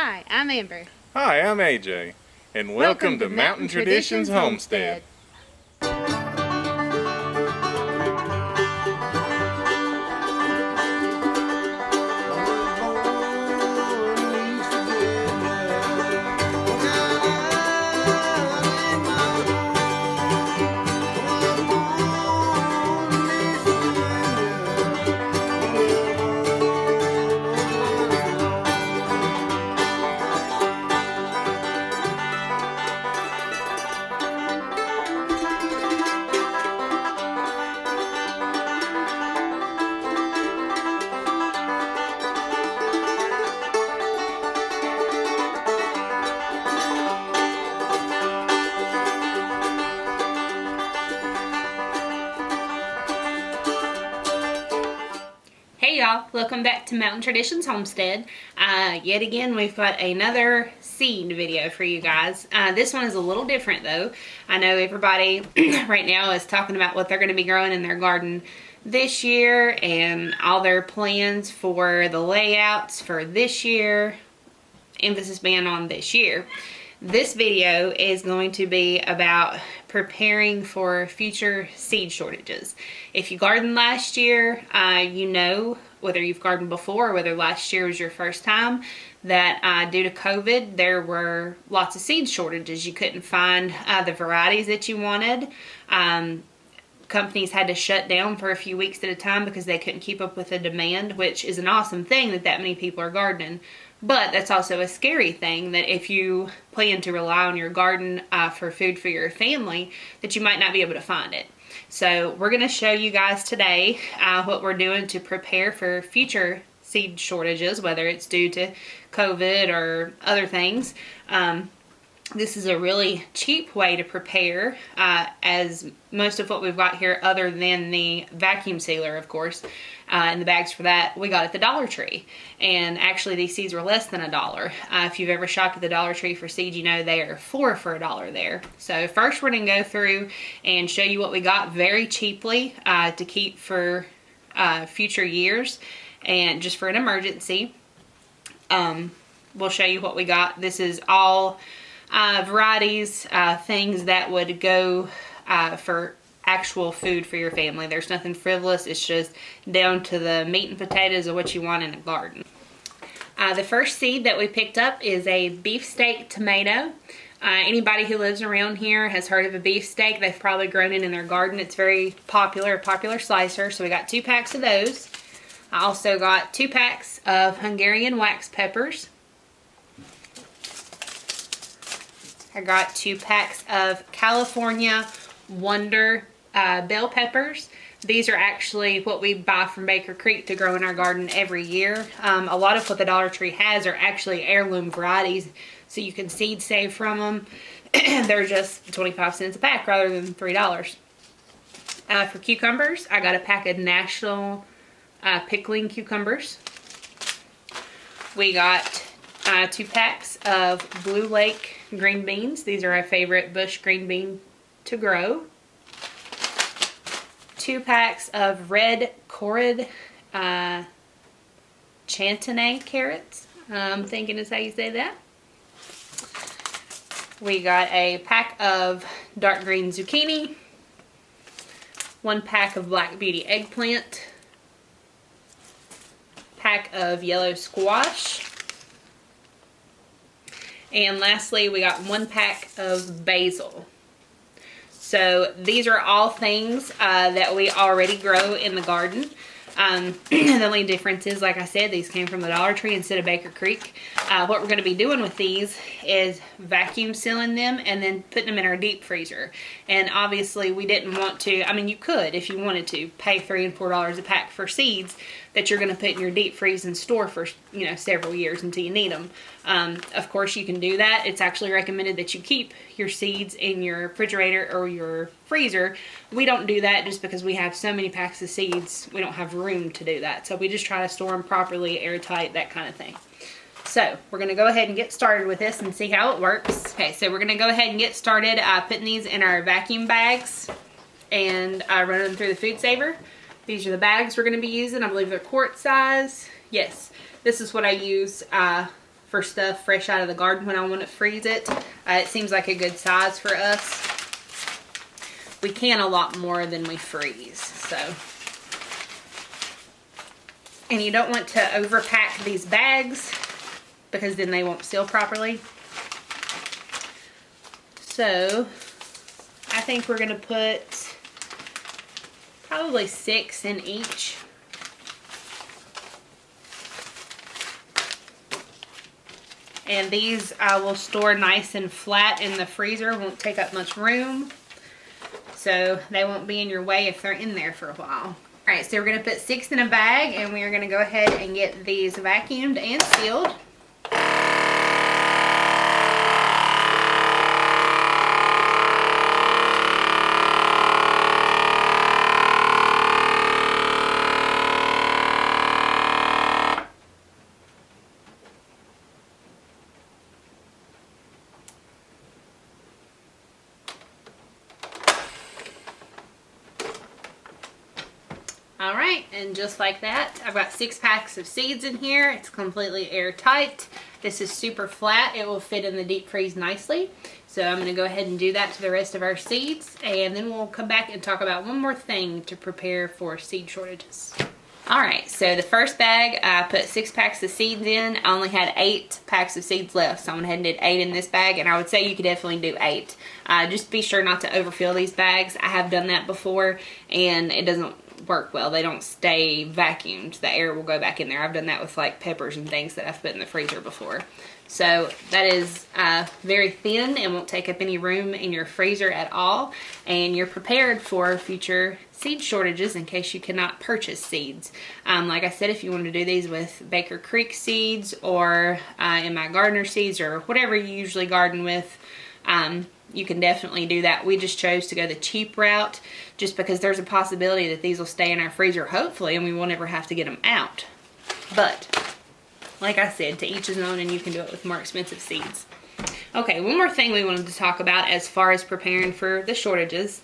Hi, I'm Amber. Hi, I'm AJ, and welcome to Mountain Traditions Homestead. Hey y'all, welcome back to Mountain Traditions Homestead. Yet again, we've got another seed video for you guys. This one is a little different though. I know everybody right now is talking about what they're going to be growing in their garden this year and all their plans for the layouts for this year, emphasis being on this year. This video is going to be about preparing for future seed shortages. If you gardened last year, you know, whether you've gardened before or whether last year was your first time, that due to COVID, there were lots of seed shortages. You couldn't find the varieties that you wanted. Companies had to shut down for a few weeks at a time because they couldn't keep up with the demand, which is an awesome thing that many people are gardening. But that's also a scary thing, that if you plan to rely on your garden for food for your family, that you might not be able to find it. So we're going to show you guys today what we're doing to prepare for future seed shortages, whether it's due to COVID or other things. This is a really cheap way to prepare, as most of what we've got here, other than the vacuum sealer, of course, and the bags for that, we got at the Dollar Tree. And actually, these seeds were less than $1. If you've ever shopped at the Dollar Tree for seeds, you know they are 4 for $1 there. So first, we're going to go through and show you what we got very cheaply to keep for future years and just for an emergency. We'll show you what we got. This is all varieties, things that would go for actual food for your family. There's nothing frivolous. It's just down to the meat and potatoes of what you want in a garden. The first seed that we picked up is a beefsteak tomato. Anybody who lives around here has heard of a beefsteak. They've probably grown it in their garden. It's very popular slicer. So we got 2 packs of those. I also got 2 packs of Hungarian wax peppers. I got 2 packs of California Wonder bell peppers. These are actually what we buy from Baker Creek to grow in our garden every year. A lot of what the Dollar Tree has are actually heirloom varieties, so you can seed save from them. They're just 25 cents a pack rather than $3. For cucumbers, I got a pack of National pickling cucumbers. We got 2 packs of Blue Lake green beans. These are our favorite bush green bean to grow. 2 packs of red Corid Chantenay carrots. I'm thinking is how you say that. We got a pack of dark green zucchini. 1 pack of Black Beauty eggplant. Pack of yellow squash. And lastly, we got 1 pack of basil. So these are all things that we already grow in the garden. The only difference is, like I said, these came from the Dollar Tree instead of Baker Creek. What we're going to be doing with these is vacuum sealing them and then putting them in our deep freezer. And obviously we didn't want to, I mean, you could, if you wanted to, pay $3 and $4 a pack for seeds that you're going to put in your deep freeze and store for, you know, several years until you need them. Of course, you can do that. It's actually recommended that you keep your seeds in your refrigerator or your freezer. We don't do that just because we have so many packs of seeds. We don't have room to do that. So we just try to store them properly, airtight, that kind of thing. So we're going to go ahead and get started with this and see how it works. Okay, so we're going to go ahead and get started putting these in our vacuum bags and running them through the food saver. These are the bags we're going to be using. I believe they're quart size. Yes, this is what I use for stuff fresh out of the garden when I want to freeze it. It seems like a good size for us. We can a lot more than we freeze, so. And you don't want to overpack these bags because then they won't seal properly. So I think we're gonna put probably 6 in each. And these I will store nice and flat in the freezer, won't take up much room. So they won't be in your way if they're in there for a while. All right, so we're gonna put 6 in a bag, and we are gonna go ahead and get these vacuumed and sealed. All right, and just like that, I've got 6 packs of seeds in here. It's completely airtight. This is super flat. It will fit in the deep freeze nicely. So I'm gonna go ahead and do that to the rest of our seeds, and then we'll come back and talk about one more thing to prepare for seed shortages. All right, so the first bag, I put 6 packs of seeds in. I only had 8 packs of seeds left, so I went ahead and did 8 in this bag, and I would say you could definitely do 8. Just be sure not to overfill these bags. I have done that before, and it doesn't work well. They don't stay vacuumed. The air will go back in there. I've done that with like peppers and things that I've put in the freezer before. So that is very thin and won't take up any room in your freezer at all. And you're prepared for future seed shortages in case you cannot purchase seeds. Like I said, if you want to do these with Baker Creek seeds or in my gardener seeds or whatever you usually garden with, you can definitely do that. We just chose to go the cheap route just because there's a possibility that these will stay in our freezer, hopefully, and we won't ever have to get them out. But like I said, to each his own, and you can do it with more expensive seeds. Okay, one more thing we wanted to talk about as far as preparing for the shortages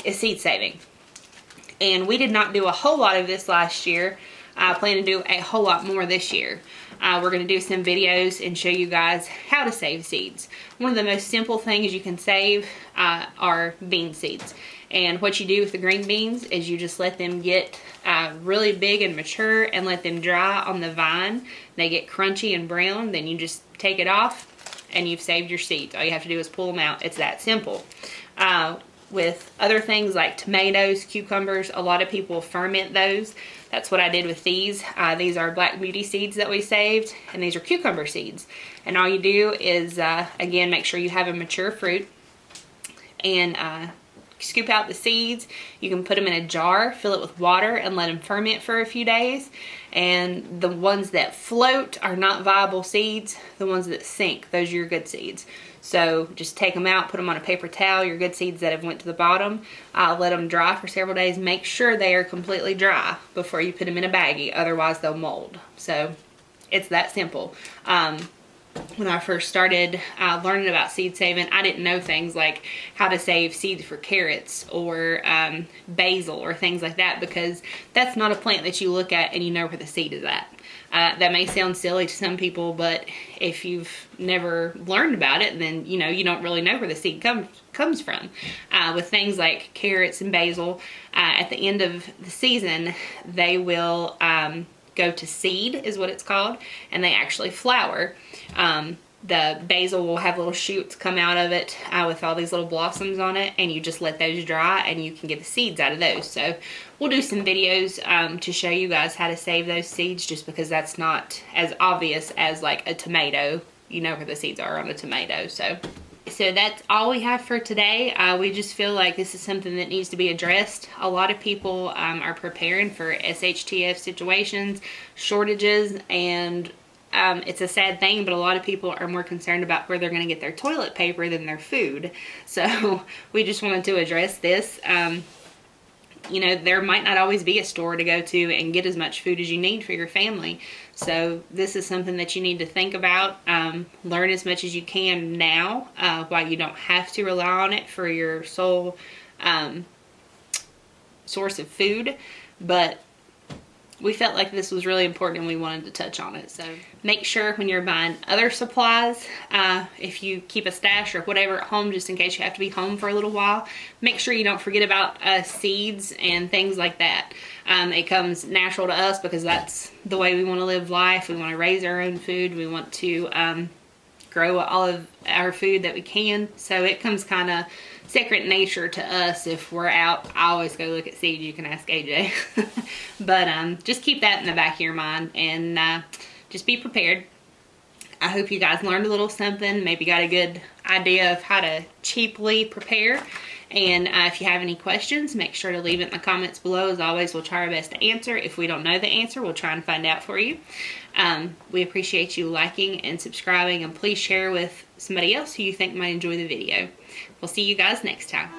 is seed saving. And we did not do a whole lot of this last year. I plan to do a whole lot more this year. We're going to do some videos and show you guys how to save seeds. One of the most simple things you can save are bean seeds. And what you do with the green beans is you just let them get really big and mature and let them dry on the vine. They get crunchy and brown. Then you just take it off and you've saved your seeds. All you have to do is pull them out. It's that simple. With other things like tomatoes, cucumbers, a lot of people ferment those. That's what I did with these. These are Black Beauty seeds that we saved, and these are cucumber seeds. And all you do is, again, make sure you have a mature fruit and scoop out the seeds. You can put them in a jar, fill it with water, and let them ferment for a few days. And the ones that float are not viable seeds. The ones that sink, those are your good seeds. So just take them out, put them on a paper towel, your good seeds that have went to the bottom. Let them dry for several days. Make sure they are completely dry before you put them in a baggie, otherwise they'll mold. So it's that simple. When I first started learning about seed saving, I didn't know things like how to save seeds for carrots or basil or things like that, because that's not a plant that you look at and you know where the seed is at. That may sound silly to some people, but if you've never learned about it, then you don't really know where the seed comes from. With things like carrots and basil, at the end of the season, they will go to seed, is what it's called, and they actually flower. The basil will have little shoots come out of it with all these little blossoms on it, and you just let those dry and you can get the seeds out of those. So we'll do some videos to show you guys how to save those seeds, just because that's not as obvious as like a tomato. You know where the seeds are on a tomato. So that's all we have for today. We just feel like this is something that needs to be addressed. A lot of people are preparing for SHTF situations, shortages, and it's a sad thing, but a lot of people are more concerned about where they're going to get their toilet paper than their food. So we just wanted to address this. There might not always be a store to go to and get as much food as you need for your family. So this is something that you need to think about. Learn as much as you can now while you don't have to rely on it for your sole source of food. But we felt like this was really important and we wanted to touch on it. So make sure when you're buying other supplies, if you keep a stash or whatever at home just in case you have to be home for a little while, make sure you don't forget about seeds and things like that. It comes natural to us because that's the way we want to live life. We want to raise our own food. We want to grow all of our food that we can. So it comes kind of second nature to us if we're out. I always go look at seed. You can ask AJ. But just keep that in the back of your mind and just be prepared. I hope you guys learned a little something, maybe got a good idea of how to cheaply prepare. And if you have any questions, make sure to leave it in the comments below. As always, we'll try our best to answer. If we don't know the answer, we'll try and find out for you. We appreciate you liking and subscribing, and please share with somebody else who you think might enjoy the video. We'll see you guys next time.